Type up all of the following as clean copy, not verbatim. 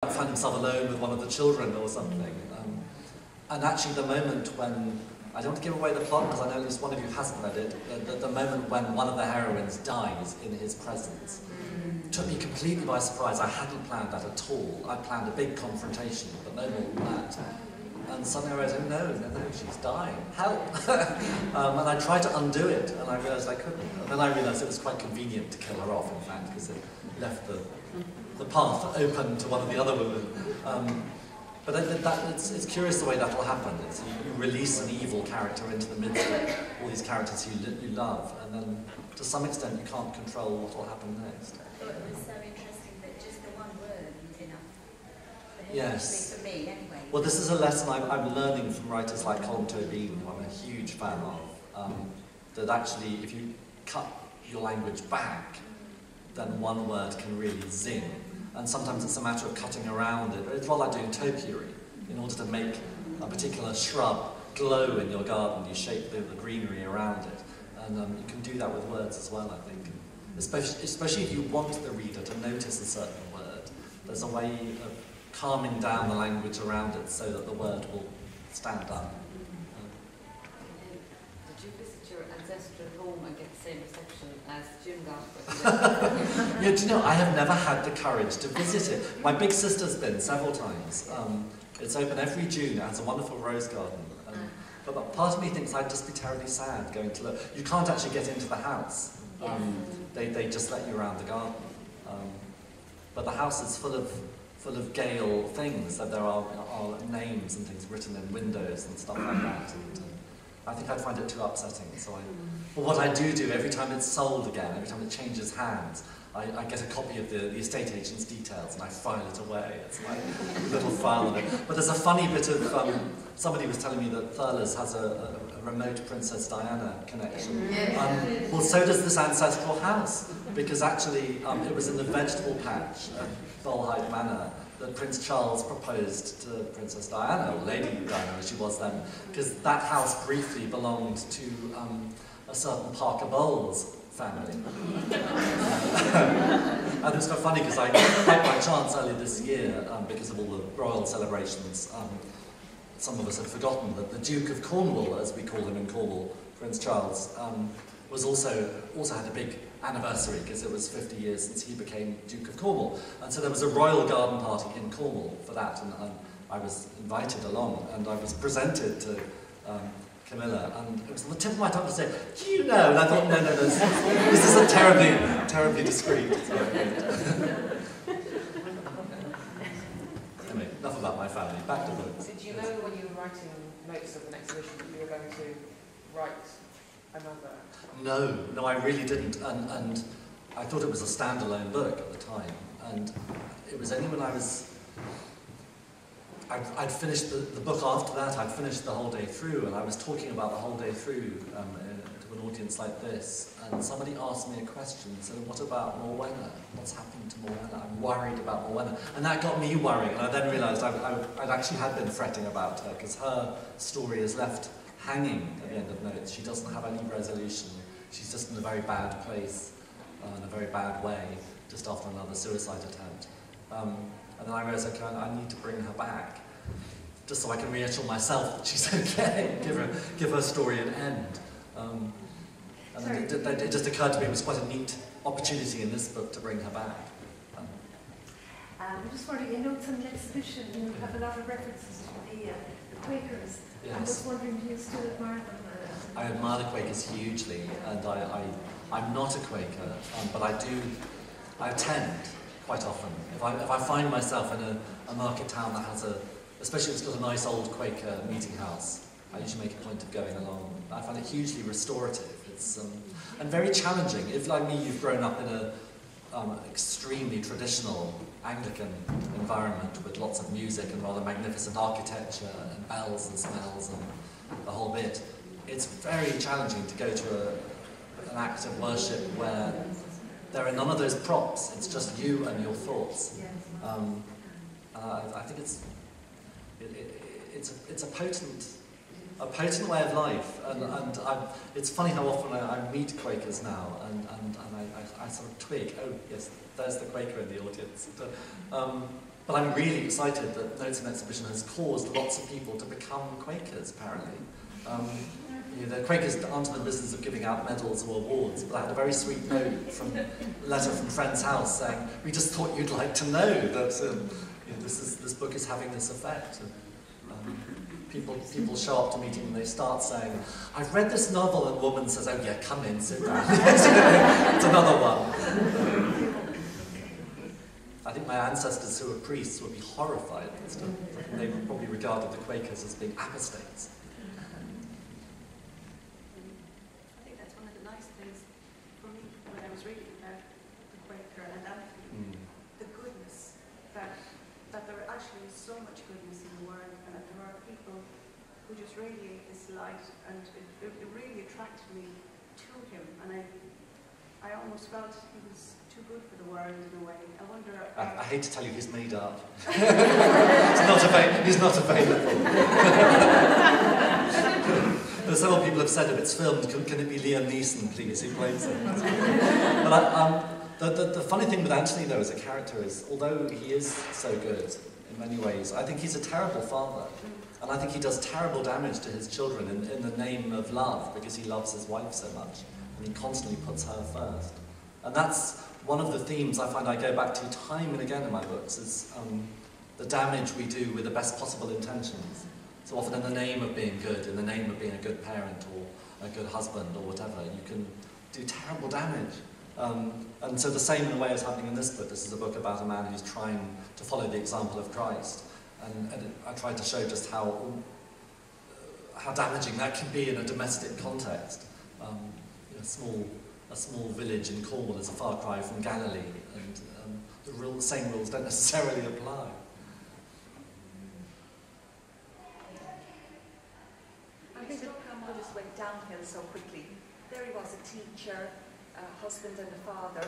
find himself alone with one of the children or something. And actually the moment when, I don't want to give away the plot because I know at least one of you hasn't read it, the moment when one of the heroines dies in his presence took me completely by surprise. I hadn't planned that at all. I planned a big confrontation, but no more than that. And suddenly I realized, oh no, she's dying, help! And I tried to undo it, and I realized I couldn't. And then I realized it was quite convenient to kill her off, in fact, because it left the path open to one of the other women. But it's curious the way that will happen. You release an evil character into the midst of all these characters you love, and then to some extent you can't control what will happen next. I thought it was so interesting that just the one word was enough. Yes. For me, anyway. Well, this is a lesson I'm learning from writers like Colm Tóibín, who I'm a huge fan of, that actually if you cut your language back, then one word can really zing. And sometimes it's a matter of cutting around it. It's rather like doing topiary. In order to make a particular shrub glow in your garden, you shape the greenery around it. And you can do that with words as well, I think. Especially if you want the reader to notice a certain word. There's a way of calming down the language around it so that the word will stand up. Did you visit your ancestral home and get the same reception as June got? Yeah, do you know, I have never had the courage to visit it. My big sister's been several times. It's open every June. It has a wonderful rose garden. But part of me thinks I'd just be terribly sad going to look. You can't actually get into the house. They just let you around the garden. But the house is full of Gale things. So there are names and things written in windows and stuff like that. And, I think I'd find it too upsetting. So but what I do every time it's sold again, every time it changes hands, I get a copy of the estate agent's details and I file it away. It's my little file of it. But there's a funny bit of, somebody was telling me that Thurles has a remote Princess Diana connection. Well, so does this ancestral house, because actually it was in the vegetable patch at Bolhyde Manor that Prince Charles proposed to Princess Diana, or Lady Diana as she was then, because that house briefly belonged to a certain Parker Bowles family. And it was quite funny because I, quite by chance earlier this year, because of all the royal celebrations, some of us had forgotten that the Duke of Cornwall, as we call him in Cornwall, Prince Charles, was also had a big anniversary because it was 50 years since he became Duke of Cornwall. And so there was a royal garden party in Cornwall for that, and I was invited along, and I was presented to Camilla, and it was on the tip of my tongue to say, do you know? And I thought, no, this isn't terribly discreet. Anyway, enough about my family, back to books. Did you know when you were writing notes of an exhibition that you were going to write another? No, I really didn't, and I thought it was a standalone book at the time, and it was only when I'd finished the book after that. I'd finished the whole day through, and I was talking about the whole day through to an audience like this, and somebody asked me a question, so what about Morwenna? What's happened to Morwenna? I'm worried about Morwenna. And that got me worrying, and I then realised I'd actually had been fretting about her, because her story is left hanging at the end of notes. She doesn't have any resolution. She's just in a very bad place, in a very bad way, just after another suicide attempt. And then I realised, okay, I need to bring her back, just so I can reassure myself that she's okay, give her story an end. And then it just occurred to me it was quite a neat opportunity in this book to bring her back. I'm just wondering, in notes on the exhibition, you have a lot of references to the Quakers. Yes. I'm just wondering, do you still admire them? I admire the Quakers hugely, and I'm not a Quaker, but I attend quite often. If I find myself in a market town that has especially if it's got a nice old Quaker meeting house, I usually make a point of going along. I find it hugely restorative. It's and very challenging. If, like me, you've grown up in a extremely traditional Anglican environment with lots of music and rather magnificent architecture and bells and smells and the whole bit, it's very challenging to go to an act of worship where there are none of those props. It's just you and your thoughts. I think it's a potent way of life, and it's funny how often I meet Quakers now, and I sort of twig, oh yes, there's the Quaker in the audience. But I'm really excited that Notes of an Exhibition has caused lots of people to become Quakers, apparently. The Quakers aren't in the business of giving out medals or awards, but I had a very sweet note letter from a friend's house saying, we just thought you'd like to know that this book is having this effect. People show up to meeting and they start saying, I've read this novel, and a woman says, oh yeah, come in, sit down. It's another one. I think my ancestors who were priests would be horrified at this time. They probably regarded the Quakers as being apostates. I think that's one of the nice things for me when I was reading about the Quaker and Anthony, the goodness, that there actually is so much goodness in the world, and that there are people who just radiate this light, and it really attracted me to him, and I almost felt he was too good for the world in a way. I wonder... I hate to tell you, he's made up. He's not available. Several people have said if it's filmed, can it be Liam Neeson, please, who plays it? But the funny thing with Anthony, though, as a character is, although he is so good in many ways, I think he's a terrible father. And I think he does terrible damage to his children in the name of love, because he loves his wife so much. And he constantly puts her first. And that's one of the themes I find I go back to time and again in my books, is the damage we do with the best possible intentions. So often in the name of being good, in the name of being a good parent or a good husband or whatever, you can do terrible damage. And so the same in a way is happening in this book. This is a book about a man who's trying to follow the example of Christ. And I tried to show just how damaging that can be in a domestic context. A small village in Cornwall is a far cry from Galilee, and the same rules don't necessarily apply. I think how this went downhill so quickly. There he was, a teacher, a husband and a father,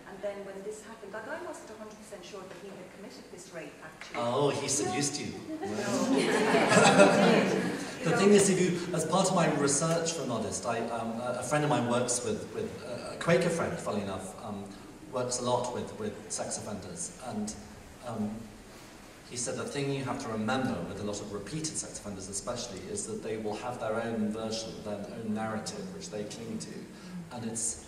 and then when this happened, like I wasn't 100% sure that he had committed this rape, actually. Oh, he seduced you. The thing is, as part of my research for Modest, a friend of mine works with a Quaker friend, funnily enough, works a lot with sex offenders, and he said the thing you have to remember with a lot of repeated sex offenders especially is that they will have their own version, their own narrative, which they cling to, and it's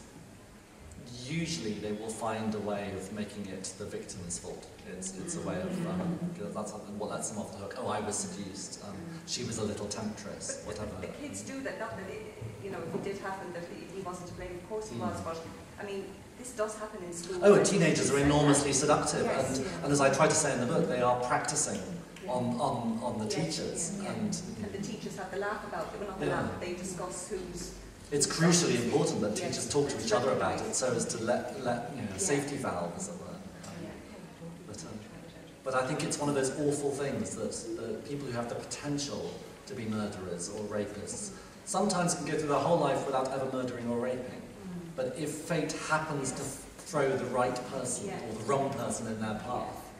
usually they will find a way of making it the victim's fault. It's a way of, that's what lets them off the hook. Oh, I was seduced, she was a little temptress, whatever. The kids do that, not that if it did happen that he wasn't to blame, of course he was, but I mean, this does happen in school. Oh, and teenagers are enormously seductive, yes, and as I try to say in the book, they are practicing on the teachers. Yeah. And the teachers have the laugh about it, well not the laugh, but they discuss who's... It's crucially important that teachers talk to each other about it, so as to let safety valve, as it were. But I think it's one of those awful things that the people who have the potential to be murderers or rapists sometimes can go through their whole life without ever murdering or raping. But if fate happens to throw the right person or the wrong person in their path,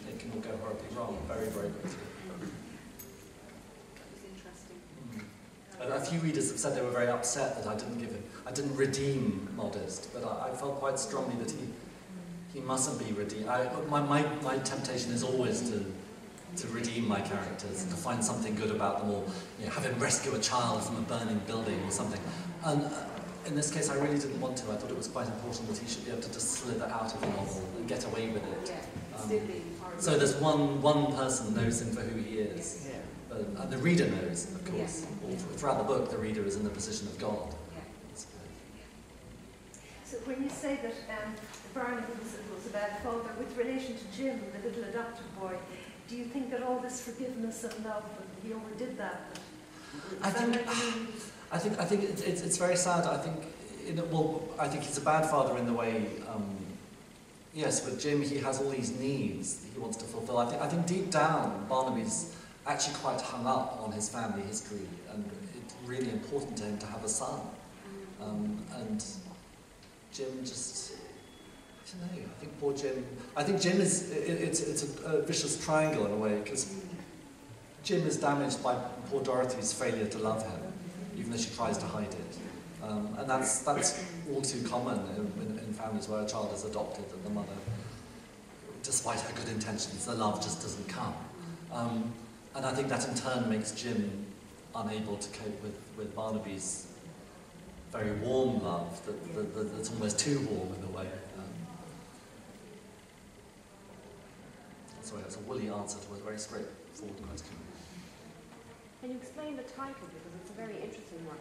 it can all go horribly wrong very, very quickly. A few readers have said they were very upset that I didn't redeem Modest, but I felt quite strongly that he mustn't be redeemed. My temptation is always to redeem my characters, and to find something good about them, or have him rescue a child from a burning building or something. And in this case, I really didn't want to. I thought it was quite important that he should be able to just slither out of the novel and get away with it. So there's one person knows him for who he is. And the reader knows, of course. Throughout the book, the reader is in the position of God. So when you say that Barney was a bad father, with relation to Jim, the little adopted boy, do you think that all this forgiveness and love, he overdid that? I think it's very sad. I think he's a bad father in the way. Yes, with Jim, he has all these needs he wants to fulfill. I think deep down, Barnaby's actually quite hung up on his family history, and it's really important to him to have a son. And Jim just, I don't know, I think poor Jim, it's a vicious triangle in a way, because Jim is damaged by poor Dorothy's failure to love him, even though she tries to hide it. And that's all too common in families where a child is adopted and the mother despite her good intentions, the love just doesn't come. And I think that in turn makes Jim unable to cope with Barnaby's very warm love, that's almost too warm in a way. Sorry, that's a woolly answer to a very straightforward question. Can you explain the title, because it's a very interesting one?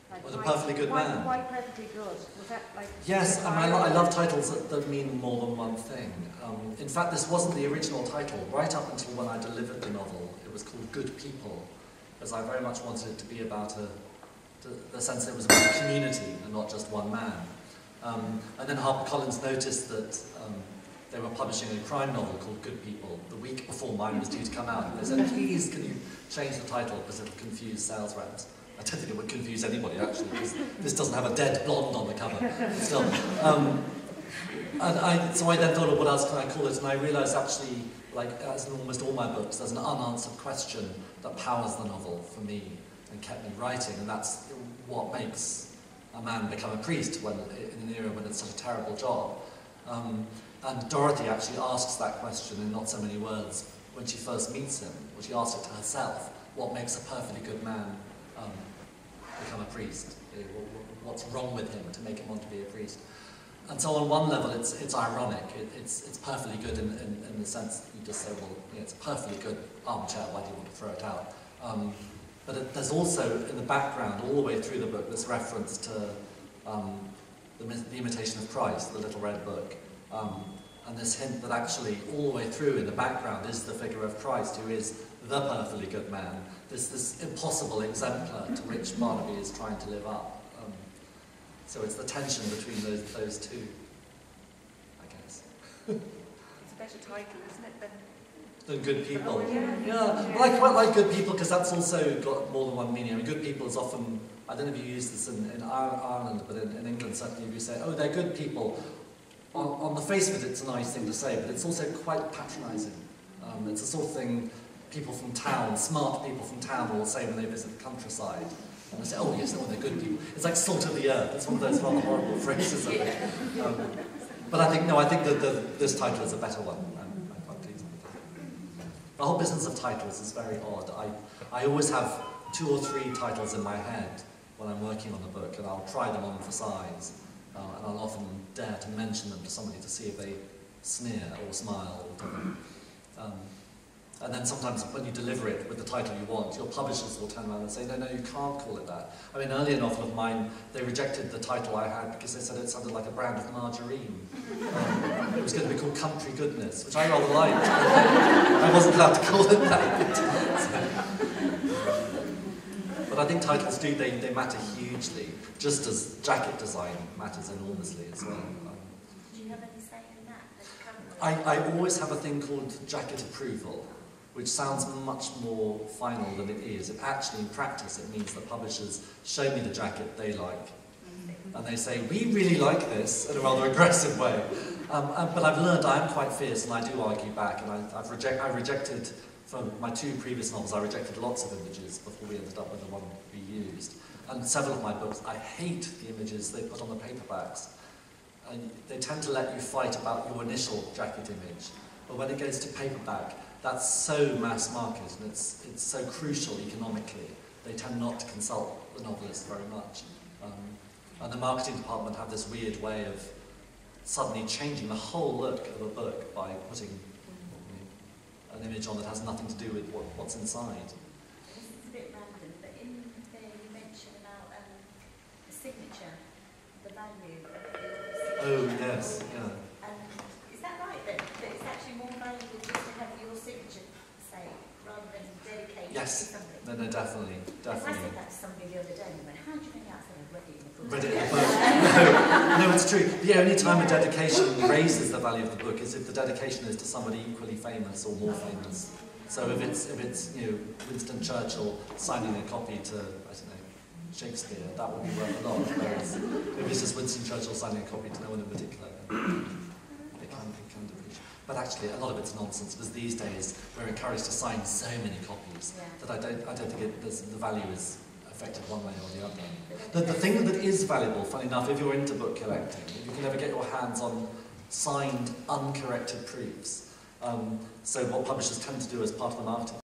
Like, well, The Perfectly Good Man. Why Perfectly Good? Was that like... Yes, I love titles that mean more than one thing. In fact, this wasn't the original title. Right up until when I delivered the novel, it was called Good People, because I very much wanted it to be about the sense that it was about a community and not just one man. And then HarperCollins noticed that they were publishing a crime novel called Good People the week before mine was due to come out. And they said, please, can you change the title because it'll confuse sales reps. I don't think it would confuse anybody, actually, because this doesn't have a dead blonde on the cover. Still. So I then thought, what else can I call it? And I realised, actually, like as in almost all my books, there's an unanswered question that powers the novel for me and kept me writing, and that's what makes a man become a priest in an era when it's such a terrible job. And Dorothy actually asks that question in not so many words when she first meets him, or she asks it to herself, what makes a perfectly good man become a priest? What's wrong with him to make him want to be a priest? And so on one level it's ironic, it's perfectly good in the sense that you just say, well, it's a perfectly good armchair, why do you want to throw it out? But there's also, in the background, all the way through the book, this reference to the Imitation of Christ, the Little Red Book, and this hint that actually, all the way through in the background, is the figure of Christ, who is the perfectly good man, this impossible exemplar to which Barnaby is trying to live up. So it's the tension between those two, I guess. It's a better title, isn't it, than Good People. Oh, yeah. Yeah, well, I quite like Good People because that's also got more than one meaning. I mean, Good People is often, I don't know if you use this in Ireland, but in England certainly if you say, oh, they're good people, on the face of it it's a nice thing to say, but it's also quite patronising. It's the sort of thing people from town, smart people from town will say when they visit the countryside. And they say, oh yes, they're good people. It's like salt of the earth. It's one of those rather horrible phrases. But I think that this title is a better one. I'm quite pleased with it. The whole business of titles is very odd. I always have 2 or 3 titles in my head when I'm working on the book, and I'll try them on for size. And I'll often dare to mention them to somebody to see if they sneer or smile or whatever. And then sometimes when you deliver it with the title you want, your publishers will turn around and say, no, you can't call it that. I mean, an earlier novel of mine, they rejected the title I had because they said it sounded like a brand of margarine. It was going to be called Country Goodness, which I rather liked. I wasn't allowed to call it that. But I think titles they matter hugely, just as jacket design matters enormously as well. Do you have any say in that? I always have a thing called jacket approval, which sounds much more final than it is. Actually, in practice, it means that publishers show me the jacket they like. And they say, we really like this, in a rather aggressive way. But I've learned I am quite fierce, and I do argue back. And I rejected, from my 2 previous novels, I rejected lots of images before we ended up with the one we used. And several of my books, I hate the images they put on the paperbacks. And they tend to let you fight about your initial jacket image. But when it goes to paperback, that's so mass market and it's so crucial economically. They tend not to consult the novelist very much. And the marketing department have this weird way of suddenly changing the whole look of a book by putting an image on that has nothing to do with what's inside. This is a bit random, but in there you mentioned about the signature, the value of the Oh, yes, yeah. And is that right, that it's actually more valuable just to have your signature, say, rather than dedicate to something? No, definitely. I said that to somebody the other day, and they went, how do you think that's going to read it in the book? Read it in the book. No, it's true. The only time a dedication raises the value of the book is if the dedication is to somebody equally famous or more famous. So if it's Winston Churchill signing a copy to, I don't know, Shakespeare, that would be worth a lot. Whereas if it's just Winston Churchill signing a copy to no one in particular, it can depreciate. But actually, a lot of it's nonsense because these days we're encouraged to sign so many copies that I don't think the value is affected one way or the other. The thing that is valuable, funny enough, if you're into book collecting, if you can ever get your hands on signed, uncorrected proofs, So what publishers tend to do as part of the marketing